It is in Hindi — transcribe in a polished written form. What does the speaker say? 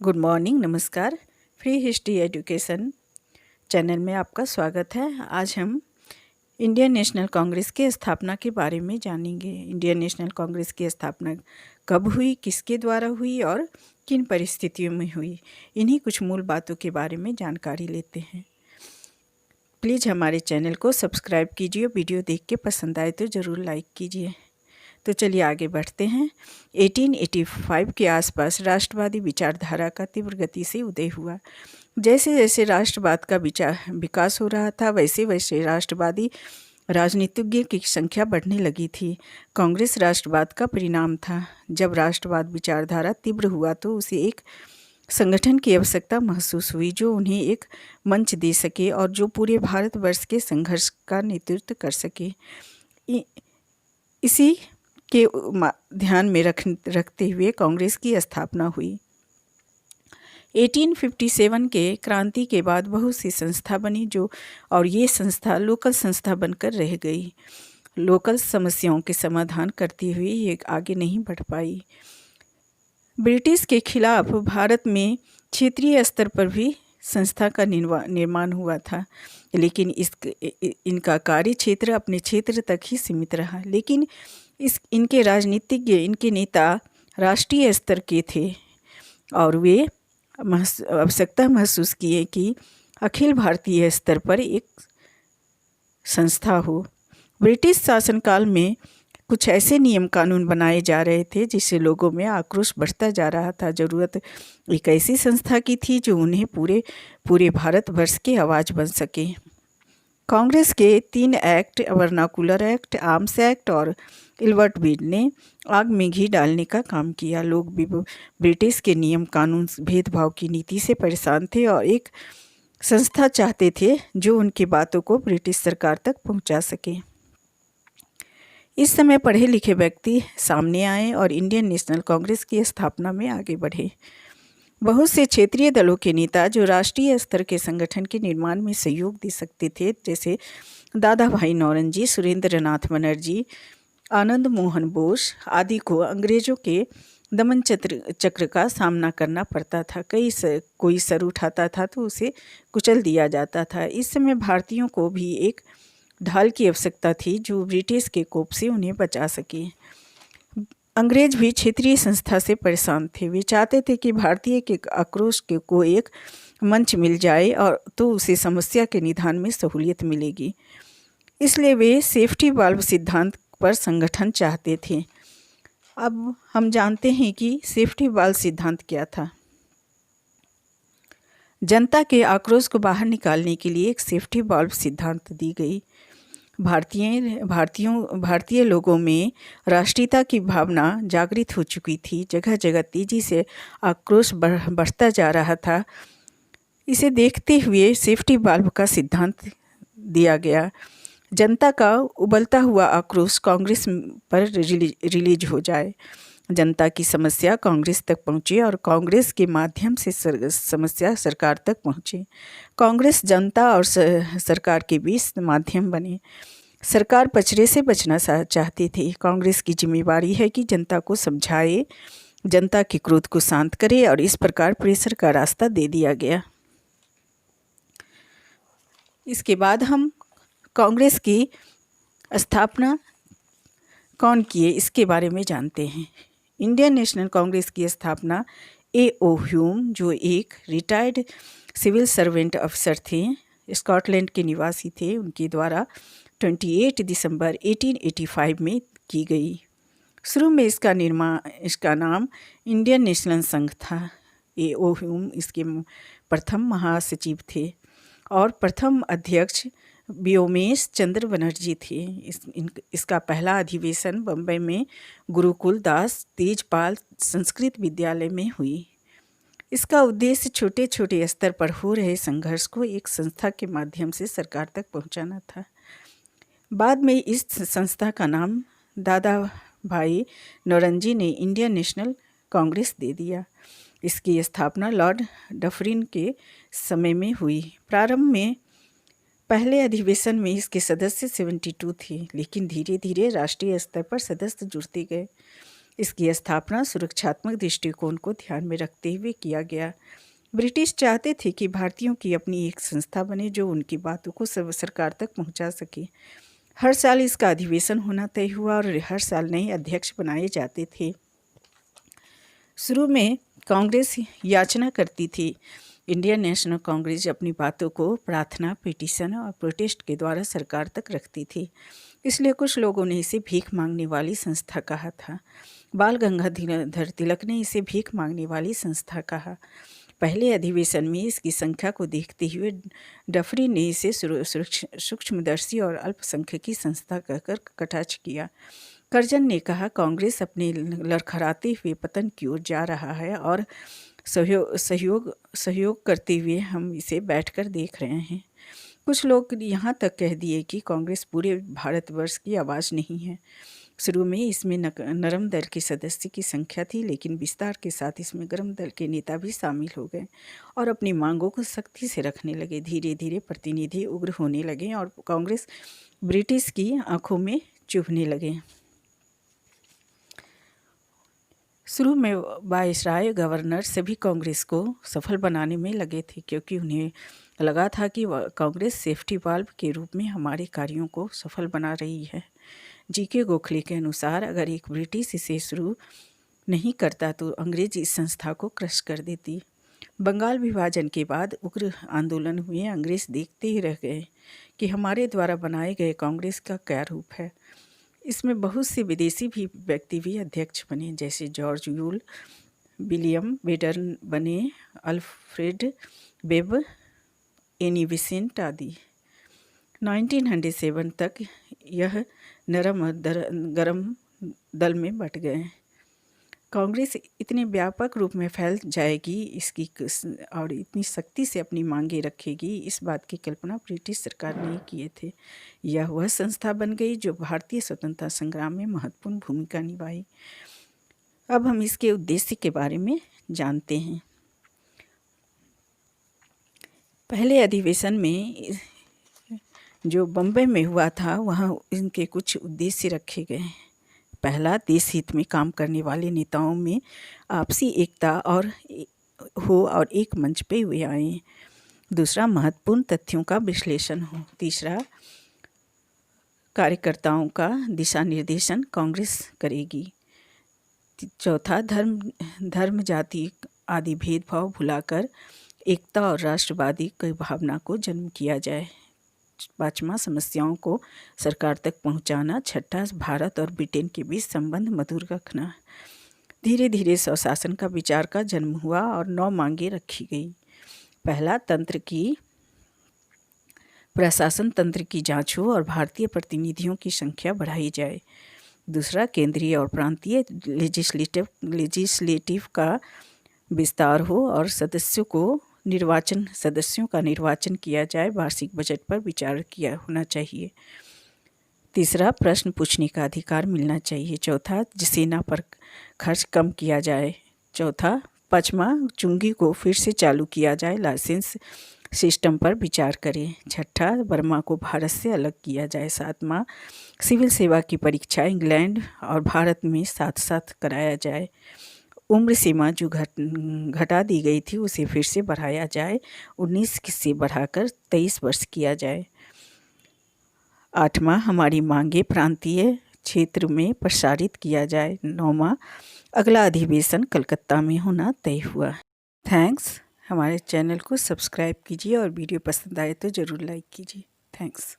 गुड मॉर्निंग, नमस्कार। फ्री हिस्ट्री एजुकेशन चैनल में आपका स्वागत है। आज हम इंडियन नेशनल कांग्रेस की स्थापना के बारे में जानेंगे। इंडियन नेशनल कांग्रेस की स्थापना कब हुई, किसके द्वारा हुई और किन परिस्थितियों में हुई, इन्हीं कुछ मूल बातों के बारे में जानकारी लेते हैं। प्लीज़ हमारे चैनल को सब्सक्राइब कीजिए। वीडियो देख के पसंद आए तो ज़रूर लाइक कीजिए। तो चलिए आगे बढ़ते हैं। 1885 के आसपास राष्ट्रवादी विचारधारा का तीव्र गति से उदय हुआ। जैसे जैसे राष्ट्रवाद का विकास हो रहा था, वैसे वैसे राष्ट्रवादी राजनीतिज्ञ की संख्या बढ़ने लगी थी। कांग्रेस राष्ट्रवाद का परिणाम था। जब राष्ट्रवाद विचारधारा तीव्र हुआ तो उसे एक संगठन की आवश्यकता महसूस हुई जो उन्हें एक मंच दे सके और जो पूरे भारतवर्ष के संघर्ष का नेतृत्व कर सके। इसी के ध्यान में रखते हुए कांग्रेस की स्थापना हुई। 1857 के क्रांति के बाद बहुत सी संस्था बनी और ये संस्था लोकल संस्था बनकर रह गई। लोकल समस्याओं के समाधान करती हुई ये आगे नहीं बढ़ पाई। ब्रिटिश के खिलाफ भारत में क्षेत्रीय स्तर पर भी संस्था का निर्माण हुआ था, लेकिन इनका कार्य क्षेत्र अपने क्षेत्र तक ही सीमित रहा। लेकिन इनके राजनीतिज्ञ, इनके नेता राष्ट्रीय स्तर के थे और वे आवश्यकता महसूस किए कि अखिल भारतीय स्तर पर एक संस्था हो। ब्रिटिश शासनकाल में कुछ ऐसे नियम कानून बनाए जा रहे थे जिससे लोगों में आक्रोश बढ़ता जा रहा था। ज़रूरत एक ऐसी संस्था की थी जो उन्हें पूरे भारतवर्ष की आवाज़ बन सके। कांग्रेस के 3 act, vernacular act, arms act और इल्बर्ट बिल ने आग में घी डालने का काम किया। लोग ब्रिटिश के नियम कानून, भेदभाव की नीति से परेशान थे और एक संस्था चाहते थे जो उनकी बातों को ब्रिटिश सरकार तक पहुंचा सके। इस समय पढ़े लिखे व्यक्ति सामने आए और इंडियन नेशनल कांग्रेस की स्थापना में आगे बढ़े। बहुत से क्षेत्रीय दलों के नेता जो राष्ट्रीय स्तर के संगठन के निर्माण में सहयोग दे सकते थे, जैसे दादा भाई नौरोजी, सुरेंद्र नाथ बनर्जी, आनंद मोहन बोस आदि को अंग्रेजों के दमन चक्र का सामना करना पड़ता था। कोई सर उठाता था तो उसे कुचल दिया जाता था। इस समय भारतीयों को भी एक ढाल की आवश्यकता थी जो ब्रिटिश के कोप से उन्हें बचा सके। अंग्रेज भी क्षेत्रीय संस्था से परेशान थे। वे चाहते थे कि भारतीय के आक्रोश को एक मंच मिल जाए और तो उसे समस्या के निदान में सहूलियत मिलेगी। इसलिए वे सेफ्टी वाल्व सिद्धांत पर संगठन चाहते थे। अब हम जानते हैं कि सेफ्टी वाल्व सिद्धांत क्या था। जनता के आक्रोश को बाहर निकालने के लिए एक सेफ्टी वाल्व सिद्धांत दी गई। भारतीय लोगों में राष्ट्रीयता की भावना जागृत हो चुकी थी। जगह जगह तेजी से आक्रोश बढ़ता जा रहा था। इसे देखते हुए सेफ्टी वाल्व का सिद्धांत दिया गया। जनता का उबलता हुआ आक्रोश कांग्रेस पर रिलीज हो जाए, जनता की समस्या कांग्रेस तक पहुँचे और कांग्रेस के माध्यम से समस्या सरकार तक पहुँचे। कांग्रेस जनता और सरकार के बीच माध्यम बने। सरकार पचड़े से बचना चाहती थी। कांग्रेस की जिम्मेवारी है कि जनता को समझाए, जनता के क्रोध को शांत करे और इस प्रकार प्रेशर का रास्ता दे दिया गया। इसके बाद हम कांग्रेस की स्थापना कौन किए इसके बारे में जानते हैं। इंडियन नेशनल कांग्रेस की स्थापना A.O. ह्यूम, जो एक रिटायर्ड सिविल सर्वेंट अफसर थे, स्कॉटलैंड के निवासी थे, उनके द्वारा 28 दिसंबर 1885 में की गई। शुरू में इसका नाम इंडियन नेशनल संघ था। A.O. ह्यूम इसके प्रथम महासचिव थे और प्रथम अध्यक्ष व्योमेश चंद्र बनर्जी थे। इसका पहला अधिवेशन बम्बई में गुरुकुल दास तेजपाल संस्कृत विद्यालय में हुई। इसका उद्देश्य छोटे छोटे स्तर पर हो रहे संघर्ष को एक संस्था के माध्यम से सरकार तक पहुंचाना था। बाद में इस संस्था का नाम दादा भाई नौरोजी ने इंडियन नेशनल कांग्रेस दे दिया। इसकी स्थापना लॉर्ड डफरिन के समय में हुई। प्रारंभ में पहले अधिवेशन में इसके सदस्य 72 थे, लेकिन धीरे धीरे राष्ट्रीय स्तर पर सदस्य जुड़ते गए। इसकी स्थापना सुरक्षात्मक दृष्टिकोण को ध्यान में रखते हुए किया गया। ब्रिटिश चाहते थे कि भारतीयों की अपनी एक संस्था बने जो उनकी बातों को सरकार तक पहुंचा सके। हर साल इसका अधिवेशन होना तय हुआ और हर साल नए अध्यक्ष बनाए जाते थे। शुरू में कांग्रेस याचना करती थी। इंडियन नेशनल कांग्रेस अपनी बातों को प्रार्थना, पिटीशन और प्रोटेस्ट के द्वारा सरकार तक रखती थी, इसलिए कुछ लोगों ने इसे भीख मांगने वाली संस्था कहा था। बाल गंगाधर तिलक ने इसे भीख मांगने वाली संस्था कहा। पहले अधिवेशन में इसकी संख्या को देखते हुए डफरी ने इसे सूक्ष्मदर्शी और अल्पसंख्यकी संस्था कहकर कटाक्ष किया। कर्जन ने कहा, कांग्रेस अपने लड़खड़ाते हुए पतन की ओर जा रहा है और सहयोग करते हुए हम इसे बैठकर देख रहे हैं। कुछ लोग यहाँ तक कह दिए कि कांग्रेस पूरे भारतवर्ष की आवाज़ नहीं है। शुरू में इसमें नरम दल के सदस्य की संख्या थी, लेकिन विस्तार के साथ इसमें गर्म दल के नेता भी शामिल हो गए और अपनी मांगों को सख्ती से रखने लगे। धीरे धीरे प्रतिनिधि उग्र होने लगे और कांग्रेस ब्रिटिश की आंखों में चुभने लगे। शुरू में वायसराय गवर्नर सभी कांग्रेस को सफल बनाने में लगे थे, क्योंकि उन्हें लगा था कि कांग्रेस सेफ्टी वाल्व के रूप में हमारे कार्यों को सफल बना रही है। जीके गोखले के अनुसार अगर एक ब्रिटिश इसे शुरू नहीं करता तो अंग्रेज इस संस्था को क्रश कर देती। बंगाल विभाजन के बाद उग्र आंदोलन हुए। अंग्रेज देखते ही रह गए कि हमारे द्वारा बनाए गए कांग्रेस का क्या रूप है। इसमें बहुत से विदेशी भी व्यक्ति भी अध्यक्ष बने, जैसे जॉर्ज यूल, विलियम बेडर्न बने, अल्फ्रेड वेब, एनी बेसेंट आदि। 1907 तक यह नरम और गरम दल में बट गए। कांग्रेस इतने व्यापक रूप में फैल जाएगी इसकी और इतनी सख्ती से अपनी मांगे रखेगी, इस बात की कल्पना ब्रिटिश सरकार ने किए थे। यह वह संस्था बन गई जो भारतीय स्वतंत्रता संग्राम में महत्वपूर्ण भूमिका निभाई। अब हम इसके उद्देश्य के बारे में जानते हैं। पहले अधिवेशन में जो बम्बई में हुआ था, वहाँ इनके कुछ उद्देश्य रखे गए। पहला, देश हित में काम करने वाले नेताओं में आपसी एकता और एक मंच पे वे आए। दूसरा, महत्वपूर्ण तथ्यों का विश्लेषण हो। तीसरा, कार्यकर्ताओं का दिशा निर्देशन कांग्रेस करेगी। चौथा, धर्म जाति आदि भेदभाव भुलाकर एकता और राष्ट्रवादी की भावना को जन्म किया जाए। पांचवा, समस्याओं को सरकार तक पहुंचाना। छठा, भारत और ब्रिटेन के बीच संबंध मधुर रखना। धीरे धीरे स्वशासन का विचार का जन्म हुआ और 9 मांगे रखी गई। पहला, प्रशासन तंत्र की जांच हो और भारतीय प्रतिनिधियों की संख्या बढ़ाई जाए। दूसरा, केंद्रीय और प्रांतीय लेजिस्लेटिव का विस्तार हो और सदस्यों का निर्वाचन किया जाए। वार्षिक बजट पर विचार किया होना चाहिए। तीसरा, प्रश्न पूछने का अधिकार मिलना चाहिए। चौथा, सेना पर खर्च कम किया जाए। पाँचवा, चुंगी को फिर से चालू किया जाए, लाइसेंस सिस्टम पर विचार करें। छठा, बर्मा को भारत से अलग किया जाए। सातवां, सिविल सेवा की परीक्षा इंग्लैंड और भारत में साथ साथ कराया जाए। उम्र सीमा जो घटा दी गई थी उसे फिर से बढ़ाया जाए, 19 से बढ़ाकर 23 वर्ष किया जाए। 8वां, हमारी मांगे प्रांतीय क्षेत्र में प्रसारित किया जाए। 9वां, अगला अधिवेशन कलकत्ता में होना तय हुआ। थैंक्स। हमारे चैनल को सब्सक्राइब कीजिए और वीडियो पसंद आए तो ज़रूर लाइक कीजिए। थैंक्स।